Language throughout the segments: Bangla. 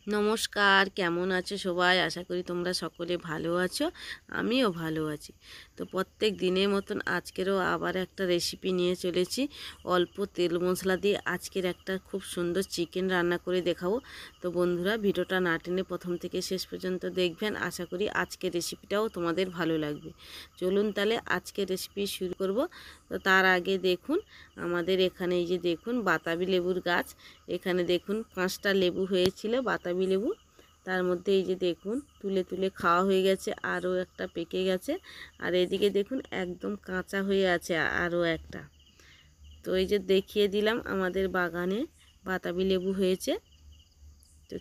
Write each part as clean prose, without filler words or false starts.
নমস্কার, কেমন আছো সবাই? আশা করি তোমরা সকলে ভালো আছো। আমিও ভালো আছি। তো প্রত্যেক দিনের মতন আজকেরও আবার একটা রেসিপি নিয়ে চলেছি। অল্প তেল মশলা দিয়ে আজকের একটা খুব সুন্দর চিকেন রান্না করে দেখাবো। তো বন্ধুরা, ভিডিওটা না টেনে প্রথম থেকে শেষ পর্যন্ত দেখবেন। আশা করি আজকের রেসিপিটাও তোমাদের ভালো লাগবে। চলুন তাহলে আজকের রেসিপি শুরু করব। তো তার আগে দেখুন, আমাদের এখানে এই যে দেখুন বাতাবি লেবুর গাছ। এখানে দেখুন 5টা লেবু হয়েছিল, বাতাবি লেবু। তার মধ্যে এই যে দেখুন তুলে তুলে খাওয়া হয়ে গেছে, আরও একটা পেকে গেছে। আর এদিকে দেখুন একদম কাঁচা হয়ে আছে আরও একটা। তো এই যে দেখিয়ে দিলাম আমাদের বাগানে বাতাবি লেবু হয়েছে। তো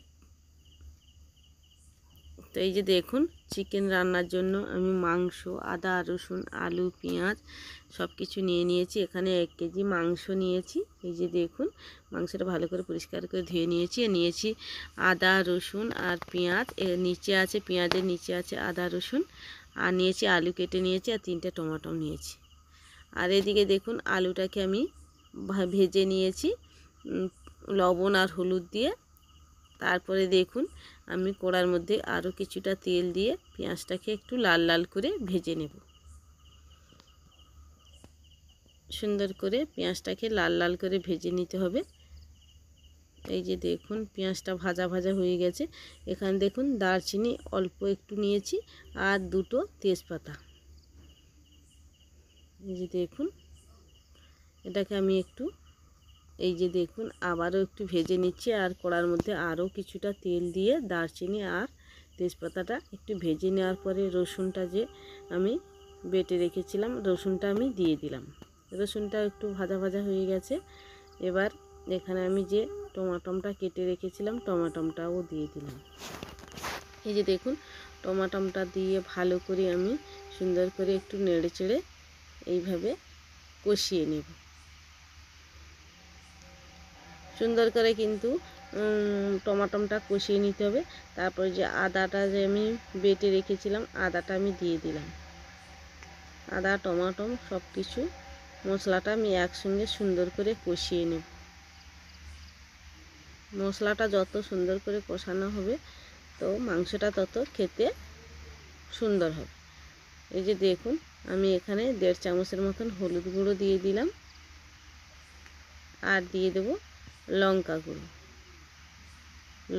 তো এই যে দেখুন চিকেন রান্নার জন্য আমি মাংস, আদা রসুন আলু পেঁয়াজ সব কিছু নিয়ে নিয়েছি। এখানে 1 কেজি মাংস নিয়েছি। এই যে দেখুন মাংসটা ভালো করে পরিষ্কার করে ধুয়ে নিয়েছি আদা রসুন আর পেঁয়াজ। এর নিচে আছে পেঁয়াজের নিচে আছে আদা রসুন। আর নিয়েছি আলু কেটে নিয়েছি, আর 3টে টমেটো নিয়েছি। আর এদিকে দেখুন আলুটাকে আমি ভেজে নিয়েছি লবণ আর হলুদ দিয়ে। তারপরে দেখুন আমি কড়ার মধ্যে আরও কিছুটা তেল দিয়ে পেঁয়াজটাকে একটু লাল লাল করে ভেজে নেব। সুন্দর করে পেঁয়াজটাকে লাল লাল করে ভেজে নিতে হবে। এই যে দেখুন পেঁয়াজটা ভাজা ভাজা হয়ে গেছে। এখানে দেখুন দারচিনি অল্প একটু নিয়েছি আর 2টো তেজপাতা। এই যে দেখুন এটাকে আমি একটু এই যে দেখুন আবারও একটু ভেজে নিচ্ছি। আর কড়ার মধ্যে আরও কিছুটা তেল দিয়ে দারচিনি আর তেজপাতাটা একটু ভেজে নেওয়ার পরে রসুনটা যে আমি বেটে রেখেছিলাম রসুনটা আমি দিয়ে দিলাম। রসুনটা একটু ভাজা ভাজা হয়ে গেছে। এবার এখানে আমি যে টমাটোটা কেটে রেখেছিলাম টমাটোটাও দিয়ে দিলাম। এই যে দেখুন টমাটোটা দিয়ে ভালো করে আমি সুন্দর করে একটু নেড়ে চেড়ে এইভাবে কষিয়ে নেব। সুন্দর করে কিন্তু টমাটোটা কষিয়ে নিতে হবে। তারপরে যে আদাটা যে আমি বেটে রেখেছিলাম আদাটা আমি দিয়ে দিলাম। আদা টমাটো সব কিছু মশলাটা আমি একসঙ্গে সুন্দর করে কষিয়ে নেব। মশলাটা যত সুন্দর করে কষানো হবে তো মাংসটা তত খেতে সুন্দর হবে। এই যে দেখুন আমি এখানে 1.5 চামচের মতন হলুদ গুঁড়ো দিয়ে দিলাম। আর দিয়ে দেব লঙ্কা গুঁড়ো।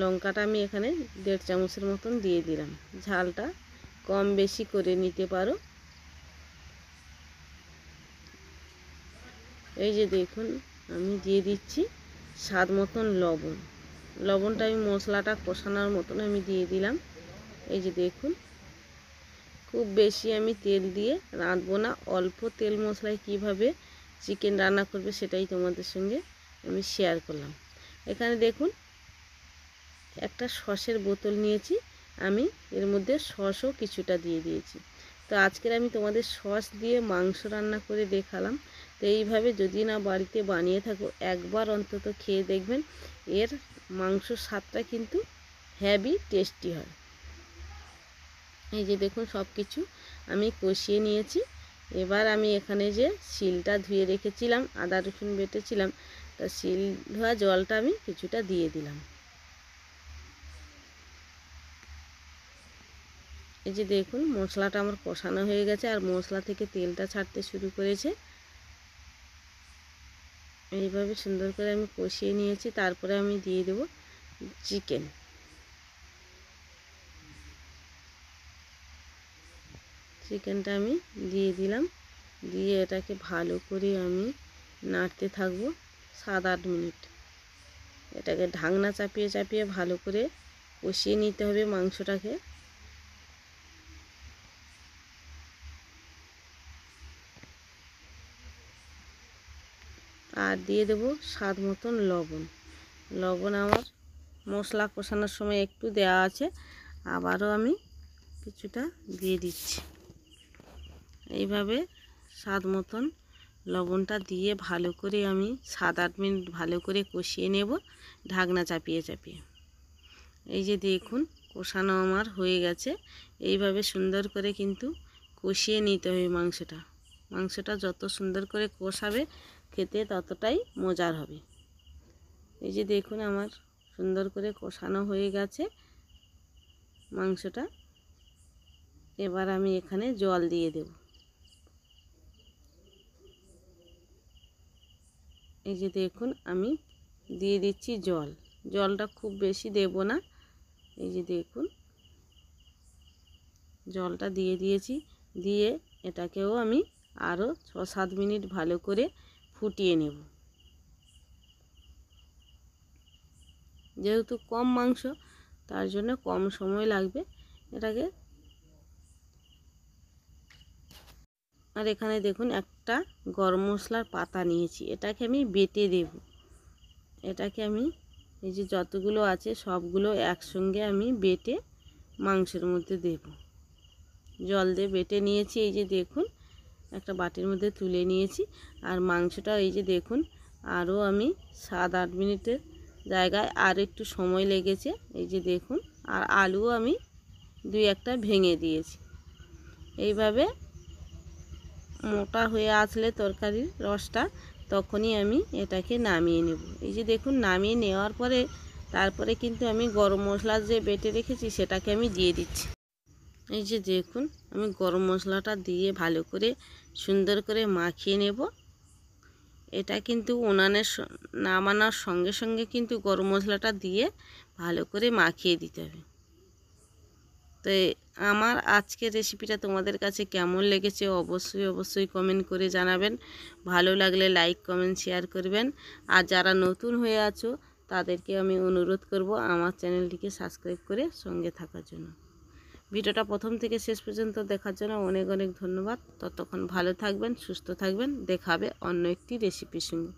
লঙ্কাটা আমি এখানে 1.5 চামচের মতন দিয়ে দিলাম। ঝালটা কম বেশি করে নিতে পারো। এই যে দেখুন আমি দিয়ে দিচ্ছি স্বাদ মতন লবণ। লবণটা আমি মশলাটা কষানোর মতন আমি দিয়ে দিলাম। এই যে দেখুন খুব বেশি আমি তেল দিয়ে রাঁধবো না, অল্প তেল মশলায় কিভাবে চিকেন রান্না করবে সেটাই তোমাদের সঙ্গে আমি শেয়ার করলাম। এখানে দেখুন একটা সসের বোতল নিয়েছি, আমি এর মধ্যে সসও কিছুটা দিয়ে দিয়েছি। তো আজকের আমি তোমাদের সস দিয়ে মাংস রান্না করে দেখালাম। তো এইভাবে যদি না বাড়িতে বানিয়ে থাকো একবার অন্তত খেয়ে দেখবেন, এর মাংসর স্বাদটা কিন্তু হেভি টেস্টি হয়। এই যে দেখুন সব কিছু আমি কষিয়ে নিয়েছি। এবার আমি এখানে যে শিলটা ধুয়ে রেখেছিলাম আদা রসুন বেটেছিলাম, তা শিল ধোয়া জলটা আমি কিছুটা দিয়ে দিলাম। এই যে দেখুন মশলাটা আমার কষানো হয়ে গেছে আর মশলা থেকে তেলটা ছাড়তে শুরু করেছে। এইভাবে সুন্দর করে আমি কষিয়ে নিয়েছি। তারপরে আমি দিয়ে দেব চিকেন। চিকেনটা আমি দিয়ে দিলাম। দিয়ে এটাকে ভালো করে আমি নাড়তে থাকবো 7-8 মিনিট। এটাকে ঢাকনা চাপিয়ে চাপিয়ে ভালো করে কষিয়ে নিতে হবে মাংসটাকে। আর দিয়ে দেব স্বাদ মতন লবণ। লবণ আমার মশলা কষানোর সময় একটু দেওয়া আছে, আবারও আমি কিছুটা দিয়ে দিচ্ছি। এইভাবে স্বাদ মতন লবণটা দিয়ে ভালো করে আমি 7-8 মিনিট ভালো করে কষিয়ে নেব ঢাকনা চাপিয়ে চাপিয়ে। এই যে দেখুন কষানো আমার হয়ে গেছে। এইভাবে সুন্দর করে কিন্তু কষিয়ে নিতে হবে মাংসটা। মাংসটা যত সুন্দর করে কষাবে খেতে ততটাই মজার হবে। এই যে দেখুন আমার সুন্দর করে কষানো হয়ে গেছে মাংসটা। এবার আমি এখানে জল দিয়ে দেব। এই যে দেখুন আমি দিয়ে দিচ্ছি জল। জলটা খুব বেশি দেব না। এই যে দেখুন জলটা দিয়ে দিয়েছি। দিয়ে এটাকেও আমি আরও 6-7 মিনিট ভালো করে ফুটিয়ে নেব। যেহেতু কম মাংস তার জন্য কম সময় লাগবে এটাকে। আর এখানে দেখুন একটা গরম মশলার পাতা নিয়েছি, এটাকে আমি বেটে দেব। এটাকে আমি এই যে যতগুলো আছে সবগুলো একসঙ্গে আমি বেটে মাংসের মধ্যে দেব। জল দিয়ে বেটে নিয়েছি। এই যে দেখুন একটা বাটির মধ্যে তুলে নিয়েছি। আর মাংসটা এই যে দেখুন আরও আমি 7-8 মিনিটের জায়গায় আর একটু সময় লেগেছে। এই যে দেখুন আর আলুও আমি 2-1টা ভেঙে দিয়েছি। এইভাবে মোটা হয়ে আসলে তরকারির রসটা তখনই আমি এটাকে নামিয়ে নেব। এই যে দেখুন নামিয়ে নেওয়ার পরে তারপরে কিন্তু আমি গরম মশলা যে বেটে রেখেছি সেটাকে আমি দিয়ে দিচ্ছি। এই যে দেখুন আমি গরম মশলাটা দিয়ে ভালো করে সুন্দর করে মাখিয়ে নেব। এটা কিন্তু উনানের নামানোর সঙ্গে সঙ্গে কিন্তু গরম মশলাটা দিয়ে ভালো করে মাখিয়ে দিতে হবে। তো আমার আজকের রেসিপিটা তোমাদের কাছে কেমন লেগেছে অবশ্যই কমেন্ট করে জানাবেন। ভালো লাগলে লাইক কমেন্ট শেয়ার করবেন। আর যারা নতুন হয়ে আছো তাদেরকে আমি অনুরোধ করব আমার চ্যানেলটিকে সাবস্ক্রাইব করে সঙ্গে থাকার জন্য। ভিডিওটা প্রথম থেকে শেষ পর্যন্ত দেখার জন্য অনেক ধন্যবাদ। ততক্ষণ ভালো থাকবেন, সুস্থ থাকবেন। দেখা হবে অন্য একটি রেসিপির সঙ্গে।